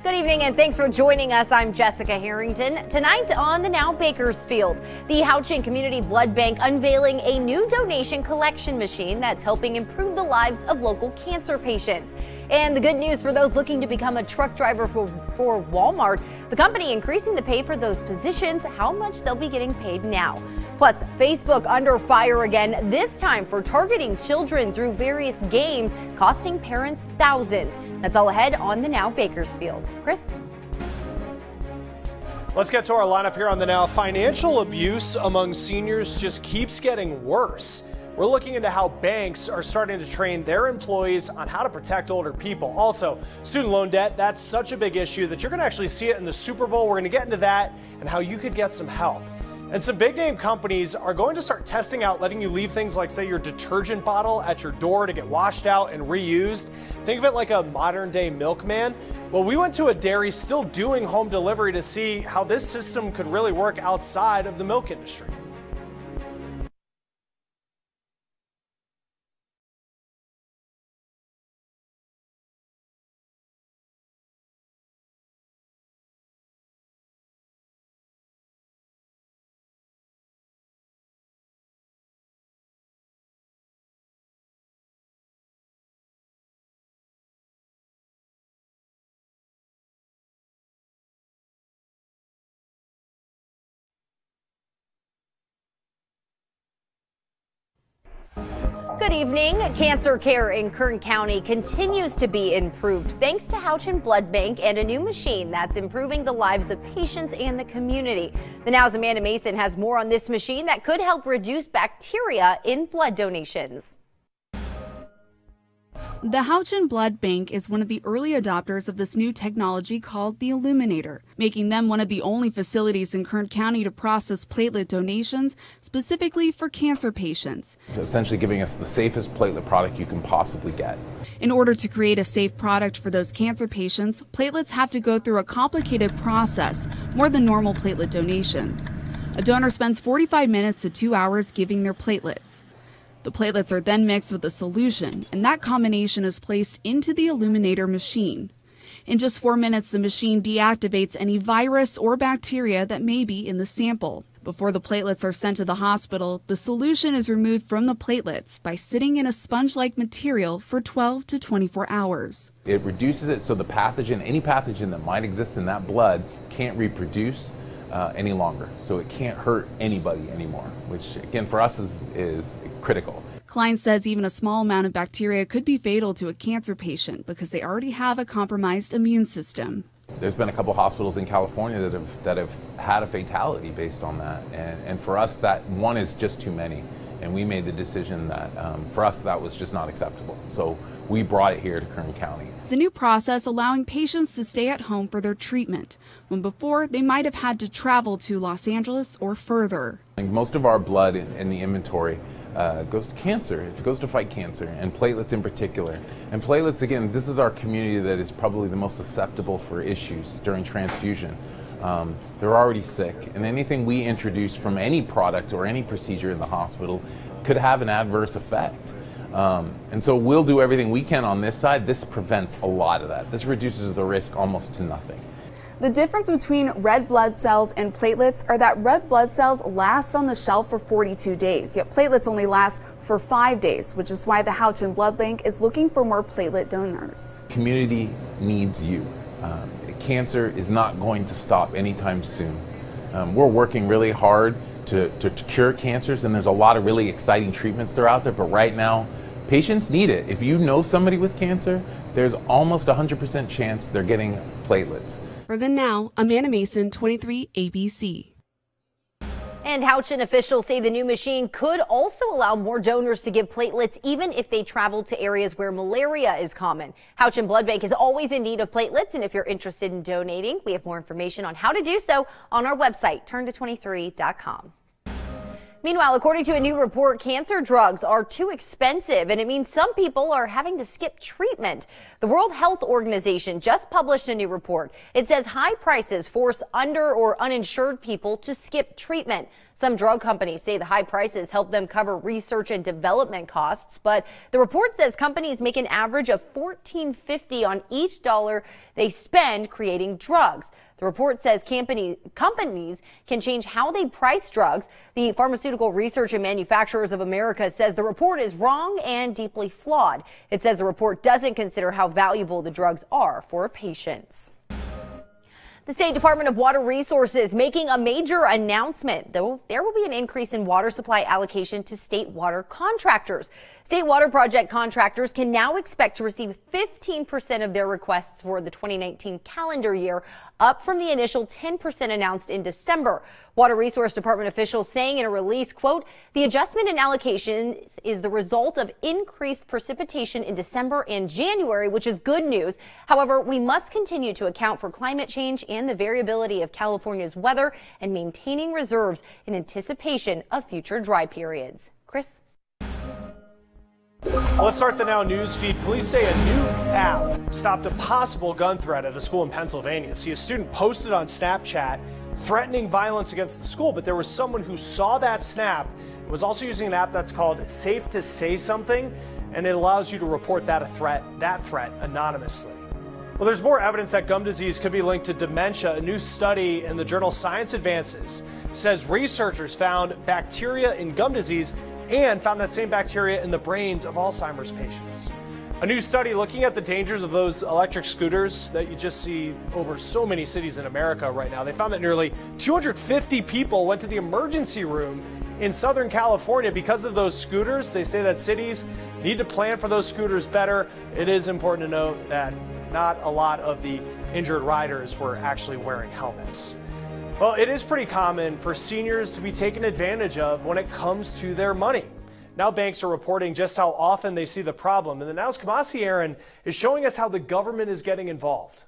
Good evening and thanks for joining us. I'm Jessica Harrington. Tonight on the Now Bakersfield, the Houchin Community Blood Bank unveiling a new donation collection machine that's helping improve the lives of local cancer patients. And the good news for those looking to become a truck driver for Walmart, the company increasing the pay for those positions, how much they'll be getting paid now. Plus, Facebook under fire again, this time for targeting children through various games, costing parents thousands. That's all ahead on the Now Bakersfield. Chris? Let's get to our lineup here on the Now. Financial abuse among seniors just keeps getting worse. We're looking into how banks are starting to train their employees on how to protect older people. Also, student loan debt, that's such a big issue that you're going to actually see it in the Super Bowl. We're going to get into that and how you could get some help. And some big name companies are going to start testing out letting you leave things like, say, your detergent bottle at your door to get washed out and reused. Think of it like a modern day milkman. Well, we went to a dairy still doing home delivery to see how this system could really work outside of the milk industry. Good evening. Cancer care in Kern County continues to be improved thanks to Houchin Blood Bank and a new machine that's improving the lives of patients and the community. The Now's Amanda Mason has more on this machine that could help reduce bacteria in blood donations. The Houchin Blood Bank is one of the early adopters of this new technology called the Illuminator, making them one of the only facilities in Kern County to process platelet donations specifically for cancer patients. Essentially giving us the safest platelet product you can possibly get. In order to create a safe product for those cancer patients, platelets have to go through a complicated process, more than normal platelet donations. A donor spends 45 minutes to 2 hours giving their platelets. The platelets are then mixed with a solution, and that combination is placed into the Illuminator machine. In just 4 minutes, the machine deactivates any virus or bacteria that may be in the sample. Before the platelets are sent to the hospital, the solution is removed from the platelets by sitting in a sponge-like material for 12 to 24 hours. It reduces it so the pathogen, any pathogen that might exist in that blood, can't reproduce any longer. So it can't hurt anybody anymore, which again for us is critical. Klein says even a small amount of bacteria could be fatal to a cancer patient because they already have a compromised immune system. There's been a couple hospitals in California that have had a fatality based on that, and for us that one is just too many, and we made the decision that for us that was just not acceptable. So we brought it here to Kern County. The new process allowing patients to stay at home for their treatment, when before they might have had to travel to Los Angeles or further. Most of our blood in the inventory goes to cancer. It goes to fight cancer, and platelets in particular. And platelets, again, this is our community that is probably the most susceptible for issues during transfusion. They're already sick, and anything we introduce from any product or any procedure in the hospital could have an adverse effect. And so we'll do everything we can on this side. This prevents a lot of that. This reduces the risk almost to nothing. The difference between red blood cells and platelets are that red blood cells last on the shelf for 42 days, yet platelets only last for 5 days, which is why the Houchin Blood Bank is looking for more platelet donors. Community needs you. Cancer is not going to stop anytime soon. We're working really hard to cure cancers, and there's a lot of really exciting treatments that are out there, but right now, patients need it. If you know somebody with cancer, there's almost 100% chance they're getting platelets. For the Now, Amanda Mason, 23 ABC. And Houchin officials say the new machine could also allow more donors to give platelets even if they travel to areas where malaria is common. Houchin Blood Bank is always in need of platelets, and if you're interested in donating, we have more information on how to do so on our website, turnto23.com. Meanwhile, according to a new report, cancer drugs are too expensive, and it means some people are having to skip treatment. The World Health Organization just published a new report. It says high prices force under or uninsured people to skip treatment. Some drug companies say the high prices help them cover research and development costs, but the report says companies make an average of $14.50 on each dollar they spend creating drugs. The report says companies can change how they price drugs. The Pharmaceutical Research and Manufacturers of America says the report is wrong and deeply flawed. It says the report doesn't consider how valuable the drugs are for patients. The State Department of Water Resources making a major announcement. There will be an increase in water supply allocation to state water contractors. State water project contractors can now expect to receive 15% of their requests for the 2019 calendar year, up from the initial 10% announced in December. Water Resource Department officials saying in a release, quote, the adjustment in allocation is the result of increased precipitation in December and January, which is good news. However, we must continue to account for climate change and the variability of California's weather and maintaining reserves in anticipation of future dry periods. Chris? Let's start the Now news feed. Police say a new app stopped a possible gun threat at a school in Pennsylvania. See, a student posted on Snapchat threatening violence against the school, but there was someone who saw that snap and was also using an app that's called Safe to Say Something, and it allows you to report that threat anonymously. Well, there's more evidence that gum disease could be linked to dementia. A new study in the journal Science Advances says researchers found bacteria in gum disease and found that same bacteria in the brains of Alzheimer's patients. A new study looking at the dangers of those electric scooters that you just see over so many cities in America right now. They found that nearly 250 people went to the emergency room in Southern California because of those scooters. They say that cities need to plan for those scooters better. It is important to note that not a lot of the injured riders were actually wearing helmets. Well, it is pretty common for seniors to be taken advantage of when it comes to their money. Now banks are reporting just how often they see the problem. And the Now's Kamasi Aaron is showing us how the government is getting involved.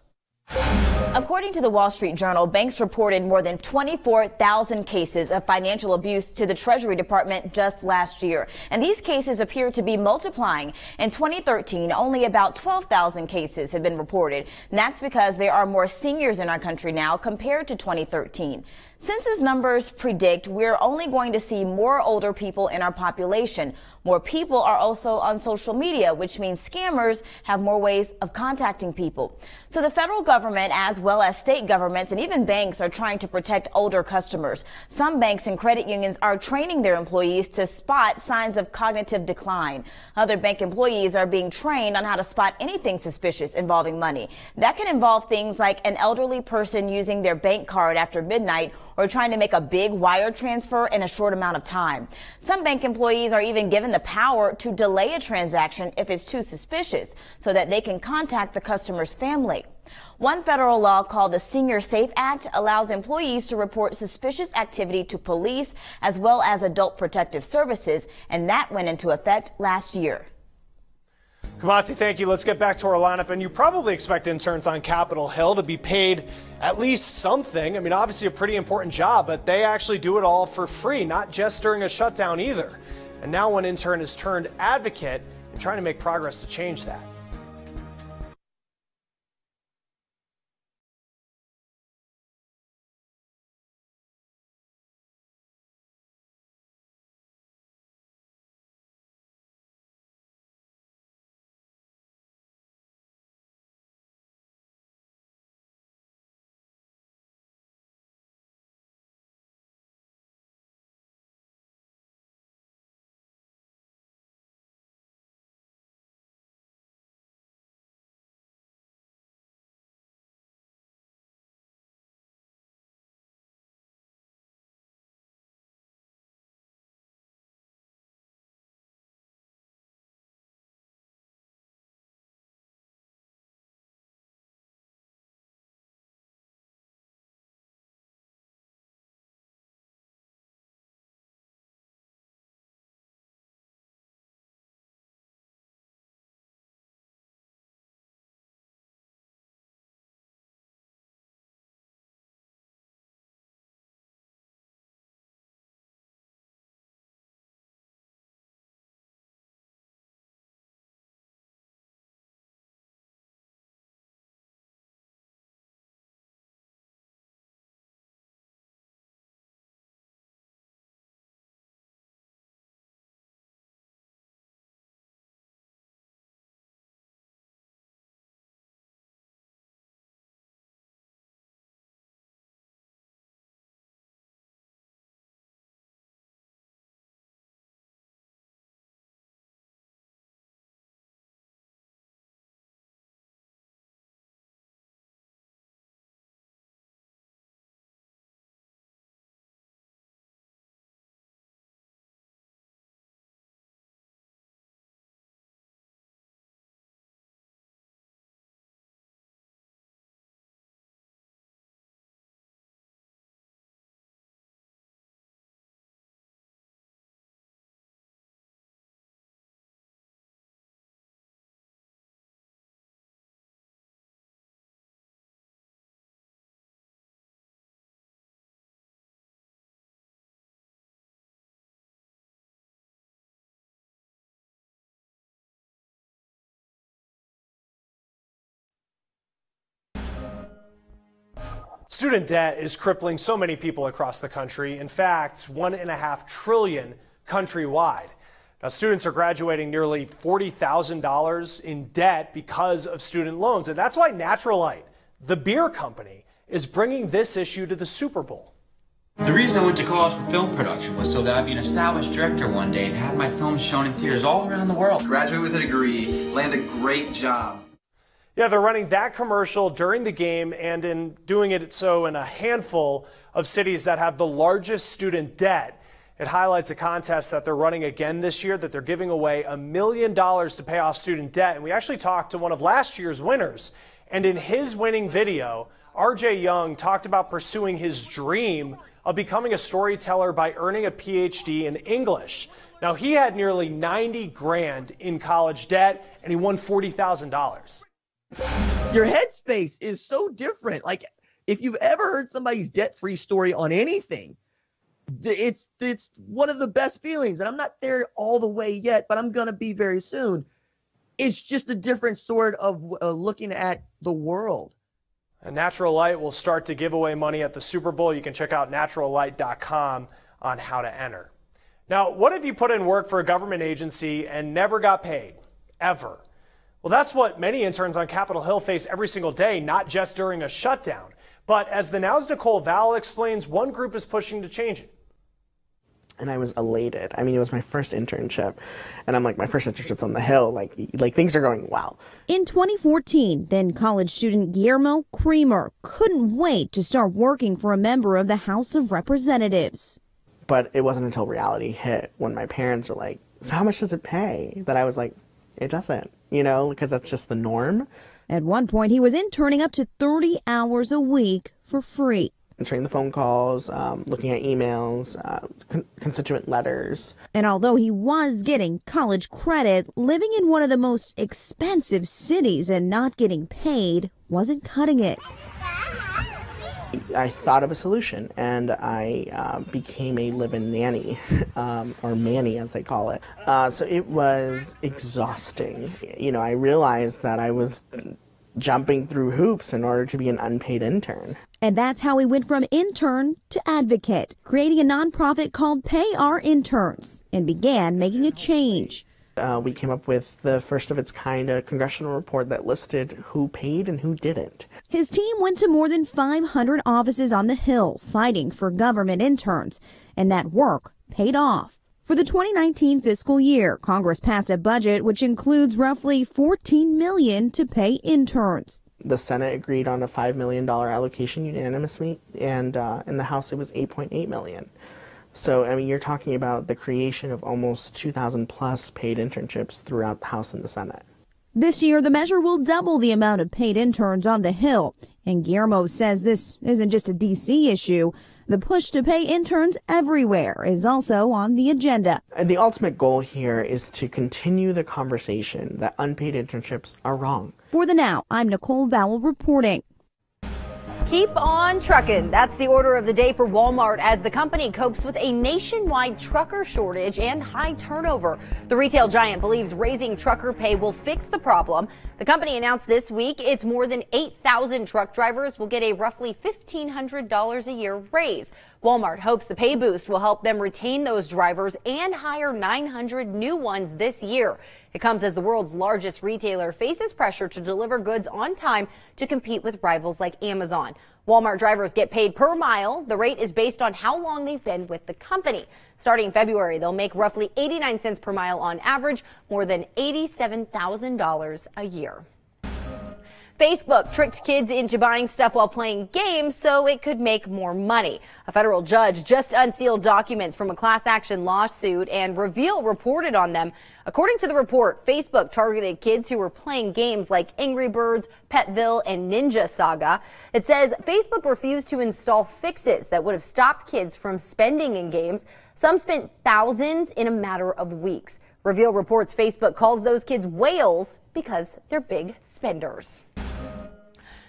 According to the Wall Street Journal, banks reported more than 24,000 cases of financial abuse to the Treasury Department just last year. And these cases appear to be multiplying. In 2013, only about 12,000 cases have been reported. And that's because there are more seniors in our country now compared to 2013. Census numbers predict we're only going to see more older people in our population. More people are also on social media, which means scammers have more ways of contacting people. So the federal government, as well as state governments and even banks, are trying to protect older customers. Some banks and credit unions are training their employees to spot signs of cognitive decline. Other bank employees are being trained on how to spot anything suspicious involving money. That can involve things like an elderly person using their bank card after midnight or trying to make a big wire transfer in a short amount of time. Some bank employees are even given the power to delay a transaction if it's too suspicious so that they can contact the customer's family. One federal law called the Senior Safe Act allows employees to report suspicious activity to police as well as adult protective services, and that went into effect last year. Kamasi, thank you. Let's get back to our lineup. And you probably expect interns on Capitol Hill to be paid at least something. I mean, obviously a pretty important job, but they actually do it all for free, not just during a shutdown either. And now one intern has turned advocate and trying to make progress to change that. Student debt is crippling so many people across the country. In fact, $1.5 trillion countrywide. Now, students are graduating nearly $40,000 in debt because of student loans. And that's why Natural Light, the beer company, is bringing this issue to the Super Bowl. The reason I went to college for film production was so that I'd be an established director one day and have my films shown in theaters all around the world. Graduate with a degree, land a great job. Yeah, they're running that commercial during the game and in doing it so in a handful of cities that have the largest student debt. It highlights a contest that they're running again this year, that they're giving away $1 million to pay off student debt. And we actually talked to one of last year's winners. And in his winning video, RJ Young talked about pursuing his dream of becoming a storyteller by earning a PhD in English. Now, he had nearly 90 grand in college debt and he won $40,000. Your headspace is so different. Like, if you've ever heard somebody's debt-free story on anything, it's one of the best feelings. And I'm not there all the way yet, but I'm going to be very soon. It's just a different sort of looking at the world. And Natural Light will start to give away money at the Super Bowl. You can check out naturallight.com on how to enter. Now, what if you put in work for a government agency and never got paid? Ever? Well, that's what many interns on Capitol Hill face every single day, not just during a shutdown. But as the Now's Nicole Val explains, one group is pushing to change it. And I was elated. I mean, it was my first internship. And I'm like, my first internship's on the Hill. Like things are going well. In 2014, then college student Guillermo Creamer couldn't wait to start working for a member of the House of Representatives. But it wasn't until reality hit when my parents were like, so how much does it pay? That I was like, it doesn't, because that's just the norm. At one point, he was interning up to 30 hours a week for free. Answering the phone calls, looking at emails, constituent letters. And although he was getting college credit, living in one of the most expensive cities and not getting paid wasn't cutting it. I thought of a solution, and I became a live-in nanny, or manny as they call it. So it was exhausting. I realized that I was jumping through hoops in order to be an unpaid intern. And that's how he went from intern to advocate, creating a nonprofit called Pay Our Interns, and began making a change. We came up with the first of its kind, a congressional report that listed who paid and who didn't. His team went to more than 500 offices on the Hill fighting for government interns, and that work paid off. For the 2019 fiscal year, Congress passed a budget which includes roughly $14 million to pay interns. The Senate agreed on a $5 million allocation unanimously, and in the House it was $8.8 million. So, I mean, you're talking about the creation of almost 2,000 plus paid internships throughout the House and the Senate. This year, the measure will double the amount of paid interns on the Hill. And Guillermo says this isn't just a D.C. issue. The push to pay interns everywhere is also on the agenda. And the ultimate goal here is to continue the conversation that unpaid internships are wrong. For the Now, I'm Nicole Vowell reporting. Keep on trucking. That's the order of the day for Walmart as the company copes with a nationwide trucker shortage and high turnover. The retail giant believes raising trucker pay will fix the problem. The company announced this week it's more than 8,000 truck drivers will get a roughly $1,500 a year raise. Walmart hopes the pay boost will help them retain those drivers and hire 900 new ones this year. It comes as the world's largest retailer faces pressure to deliver goods on time to compete with rivals like Amazon. Walmart drivers get paid per mile. The rate is based on how long they've been with the company. Starting February, they'll make roughly 89 cents per mile on average, more than $87,000 a year. Facebook tricked kids into buying stuff while playing games so it could make more money. A federal judge just unsealed documents from a class action lawsuit, and Reveal reported on them. According to the report, Facebook targeted kids who were playing games like Angry Birds, Petville, and Ninja Saga. It says Facebook refused to install fixes that would have stopped kids from spending in games. Some spent thousands in a matter of weeks. Reveal reports Facebook calls those kids whales because they're big spenders.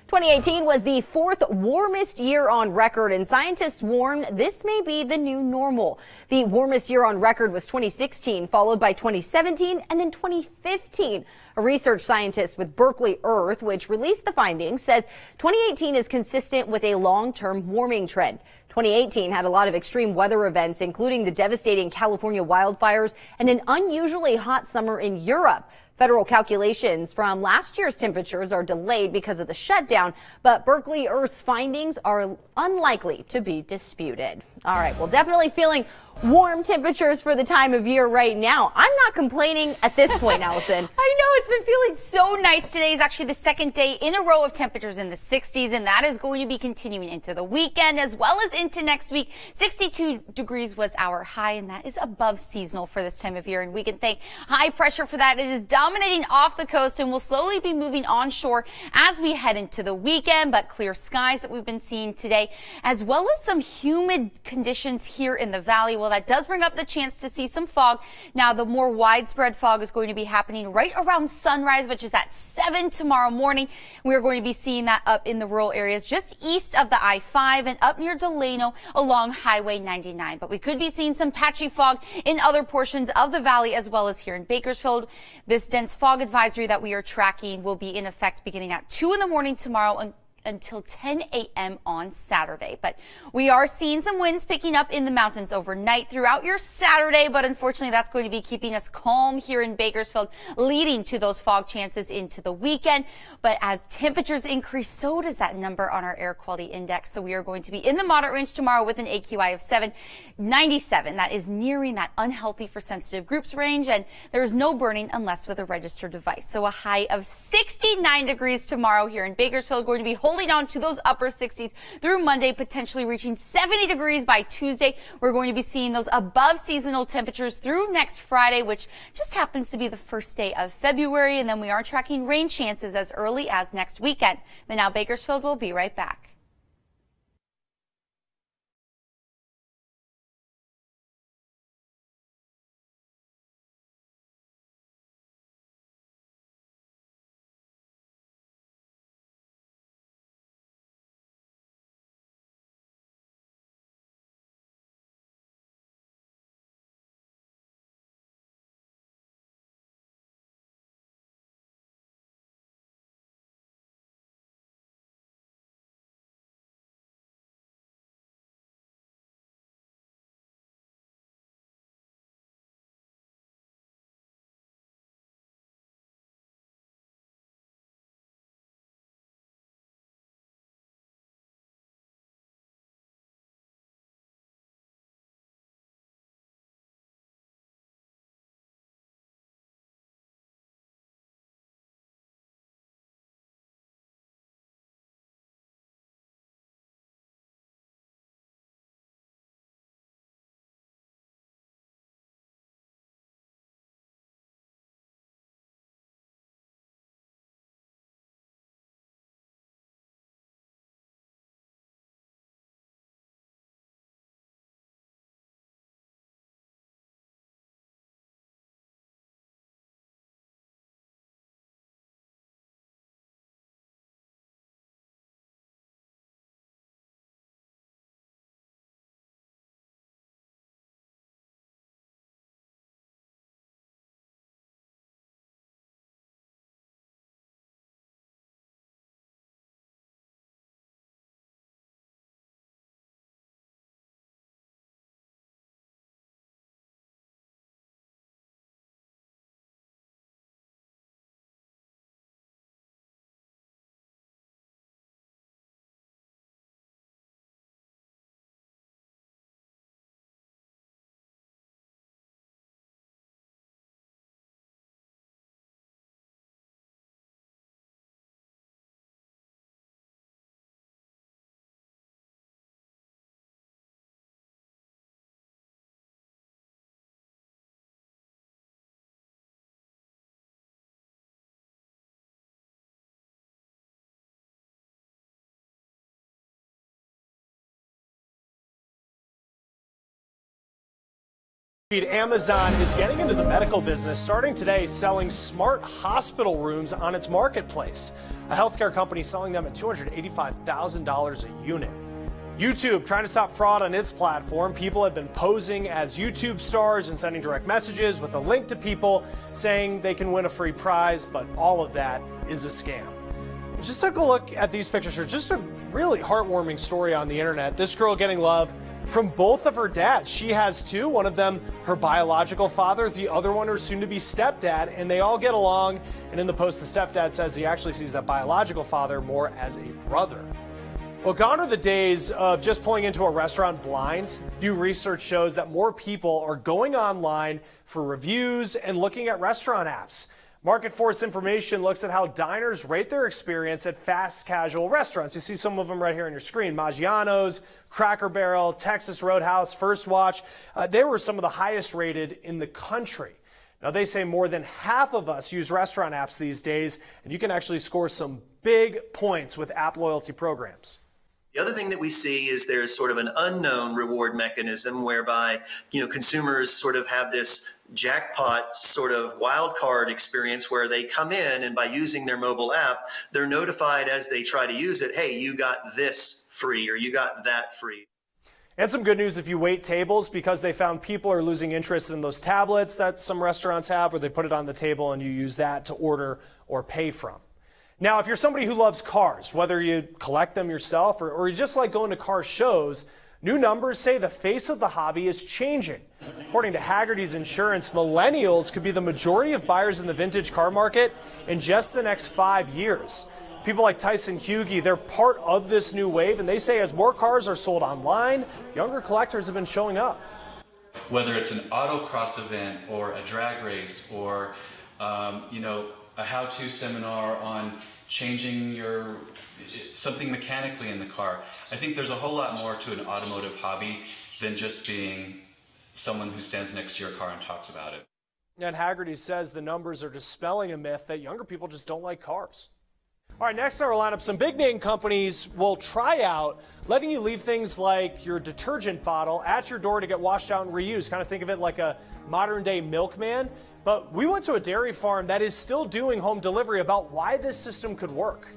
2018 was the fourth warmest year on record, and scientists warn this may be the new normal. The warmest year on record was 2016, followed by 2017 and then 2015. A research scientist with Berkeley Earth, which released the findings, says 2018 is consistent with a long-term warming trend. 2018 had a lot of extreme weather events, including the devastating California wildfires and an unusually hot summer in Europe. Federal calculations from last year's temperatures are delayed because of the shutdown, but Berkeley Earth's findings are unlikely to be disputed. All right, well, definitely feeling warm temperatures for the time of year right now. I'm not complaining at this point, Allison. I know, it's been feeling so nice. Today is actually the second day in a row of temperatures in the 60s, and that is going to be continuing into the weekend as well as into next week. 62 degrees was our high, and that is above seasonal for this time of year. And we can thank high pressure for that. It is dominating off the coast and will slowly be moving onshore as we head into the weekend. But clear skies that we've been seeing today, as well as some humid conditions here in the valley. Well, that does bring up the chance to see some fog. Now, the more widespread fog is going to be happening right around sunrise, which is at 7 tomorrow morning. We are going to be seeing that up in the rural areas just east of the I-5 and up near Delano along Highway 99. But we could be seeing some patchy fog in other portions of the valley as well as here in Bakersfield. This dense fog advisory that we are tracking will be in effect beginning at 2 in the morning tomorrow until 10 a.m. on Saturday. But we are seeing some winds picking up in the mountains overnight throughout your Saturday, but unfortunately that's going to be keeping us calm here in Bakersfield, leading to those fog chances into the weekend. But as temperatures increase, so does that number on our air quality index. So we are going to be in the moderate range tomorrow with an AQI of 97. That is nearing that unhealthy for sensitive groups range, and there is no burning unless with a registered device. So a high of 69 degrees tomorrow here in Bakersfield, going to be holding on to those upper 60s through Monday, potentially reaching 70 degrees by Tuesday. We're going to be seeing those above seasonal temperatures through next Friday, which just happens to be the first day of February. And then we are tracking rain chances as early as next weekend. The Now Bakersfield will be right back. Amazon is getting into the medical business, starting today selling smart hospital rooms on its marketplace. A healthcare company selling them at $285,000 a unit. YouTube trying to stop fraud on its platform. People have been posing as YouTube stars and sending direct messages with a link to people saying they can win a free prize, but all of that is a scam. Just took a look at these pictures here. Just a really heartwarming story on the internet. This girl getting love from both of her dads. She has two, one of them her biological father, the other one her soon-to-be stepdad, and they all get along. And in the post, the stepdad says he actually sees that biological father more as a brother. Well, gone are the days of just pulling into a restaurant blind. New research shows that more people are going online for reviews and looking at restaurant apps. Market Force Information looks at how diners rate their experience at fast casual restaurants. You see some of them right here on your screen. Maggiano's, Cracker Barrel, Texas Roadhouse, First Watch. They were some of the highest rated in the country. Now, they say more than half of us use restaurant apps these days, and you can actually score some big points with app loyalty programs. The other thing that we see is there's sort of an unknown reward mechanism whereby, consumers sort of have this jackpot sort of wild card experience where they come in and by using their mobile app, they're notified as they try to use it, hey, you got this free or you got that free. And some good news if you wait tables, because they found people are losing interest in those tablets that some restaurants have where they put it on the table and you use that to order or pay from. Now, if you're somebody who loves cars, whether you collect them yourself or you just like going to car shows, new numbers say the face of the hobby is changing. According to Haggerty's Insurance, millennials could be the majority of buyers in the vintage car market in just the next 5 years. People like Tyson Hughey, they're part of this new wave, and they say as more cars are sold online, younger collectors have been showing up. Whether it's an autocross event or a drag race or, a how-to seminar on changing something mechanically in the car. I think there's a whole lot more to an automotive hobby than just being someone who stands next to your car and talks about it. And Haggerty says the numbers are dispelling a myth that younger people just don't like cars. All right, next in our lineup, some big name companies will try out letting you leave things like your detergent bottle at your door to get washed out and reused. Kind of think of it like a modern day milkman. But we went to a dairy farm that is still doing home delivery about why this system could work.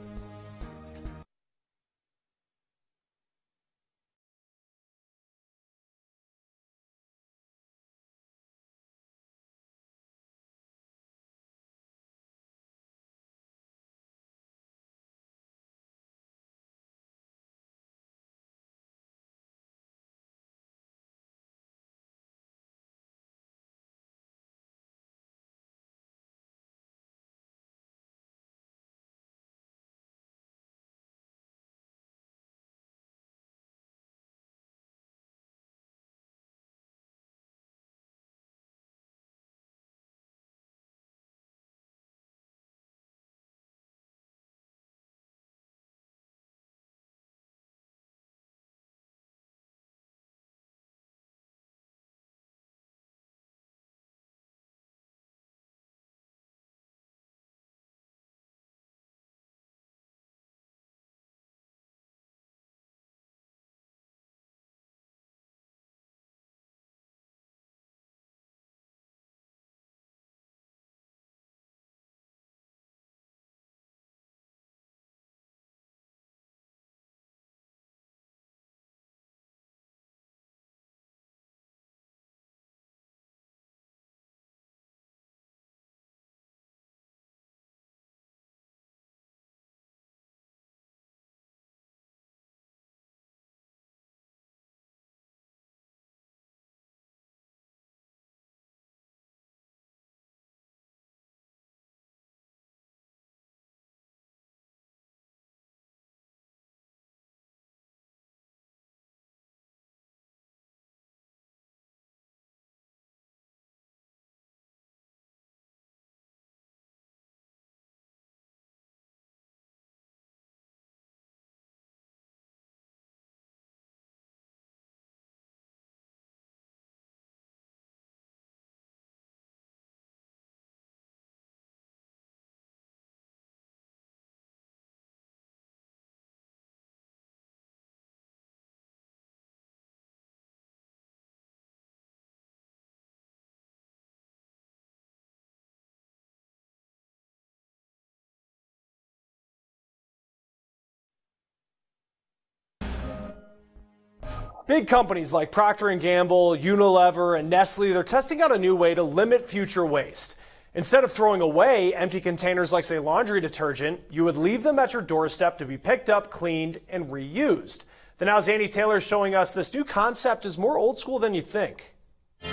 Big companies like Procter & Gamble, Unilever, and Nestle, they're testing out a new way to limit future waste. Instead of throwing away empty containers like, say, laundry detergent, you would leave them at your doorstep to be picked up, cleaned, and reused. The Now's Andy Taylor is showing us this new concept is more old school than you think. The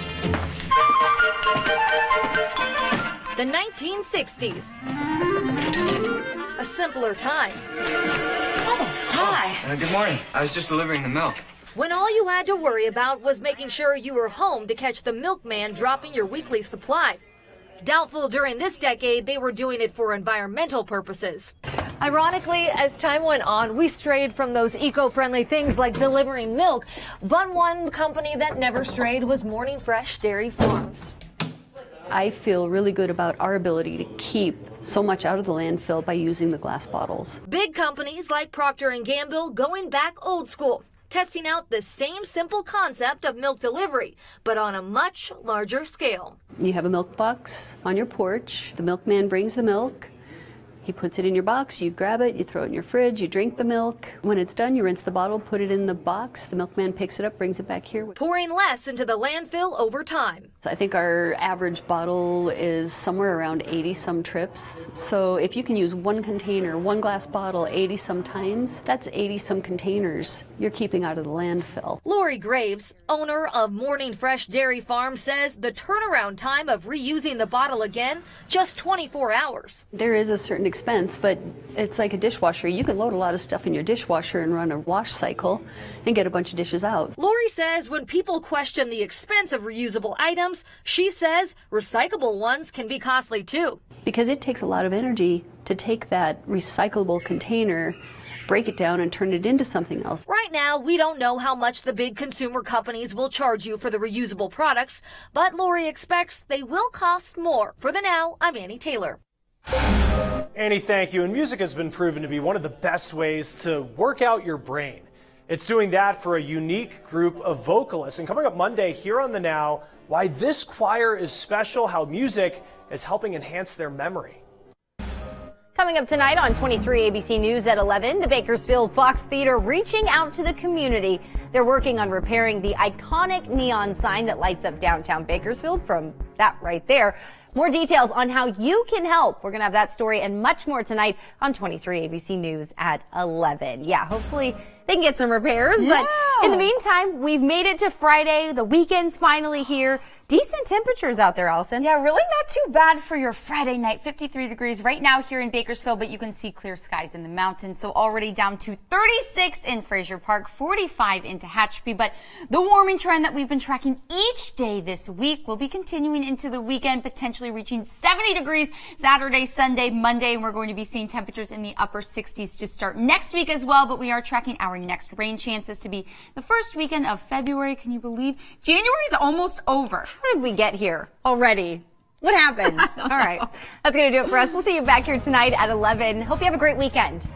1960s. A simpler time. Oh, hi. Good morning. I was just delivering the milk. When all you had to worry about was making sure you were home to catch the milkman dropping your weekly supply. Doubtful during this decade they were doing it for environmental purposes. Ironically, as time went on, we strayed from those eco-friendly things like delivering milk. But one company that never strayed was Morning Fresh Dairy Farms. I feel really good about our ability to keep so much out of the landfill by using the glass bottles. Big companies like Procter & Gamble going back old school, testing out the same simple concept of milk delivery, but on a much larger scale. You have a milk box on your porch. The milkman brings the milk. He puts it in your box, you grab it, you throw it in your fridge, you drink the milk. When it's done, you rinse the bottle, put it in the box. The milkman picks it up, brings it back here. Pouring less into the landfill over time. I think our average bottle is somewhere around 80-some trips. So if you can use one container, one glass bottle 80-some times, that's 80-some containers you're keeping out of the landfill. Lori Graves, owner of Morning Fresh Dairy Farm, says the turnaround time of reusing the bottle again, just 24 hours. There is a certain expense, but it's like a dishwasher. You can load a lot of stuff in your dishwasher and run a wash cycle and get a bunch of dishes out. Lori says when people question the expense of reusable items, she says recyclable ones can be costly too. Because it takes a lot of energy to take that recyclable container, break it down and turn it into something else. Right now, we don't know how much the big consumer companies will charge you for the reusable products, but Lori expects they will cost more. For the Now, I'm Annie Taylor. Annie, thank you. And music has been proven to be one of the best ways to work out your brain. It's doing that for a unique group of vocalists. And coming up Monday here on The Now, why this choir is special, how music is helping enhance their memory. Coming up tonight on 23 ABC News at 11, the Bakersfield Fox Theater reaching out to the community. They're working on repairing the iconic neon sign that lights up downtown Bakersfield from that right there. More details on how you can help. We're going to have that story and much more tonight on 23 ABC News at 11. Yeah, hopefully they can get some repairs. Yeah. But in the meantime, we've made it to Friday. The weekend's finally here. Decent temperatures out there, Allison. Yeah, really not too bad for your Friday night. 53 degrees right now here in Bakersfield, but you can see clear skies in the mountains. So already down to 36 in Fraser Park, 45 into Hatchby. But the warming trend that we've been tracking each day this week will be continuing into the weekend, potentially reaching 70 degrees Saturday, Sunday, Monday. And we're going to be seeing temperatures in the upper 60s to start next week as well. But we are tracking our next rain chances to be the first weekend of February. Can you believe? January's almost over. How did we get here already? What happened? All right. That's going to do it for us. We'll see you back here tonight at 11. Hope you have a great weekend.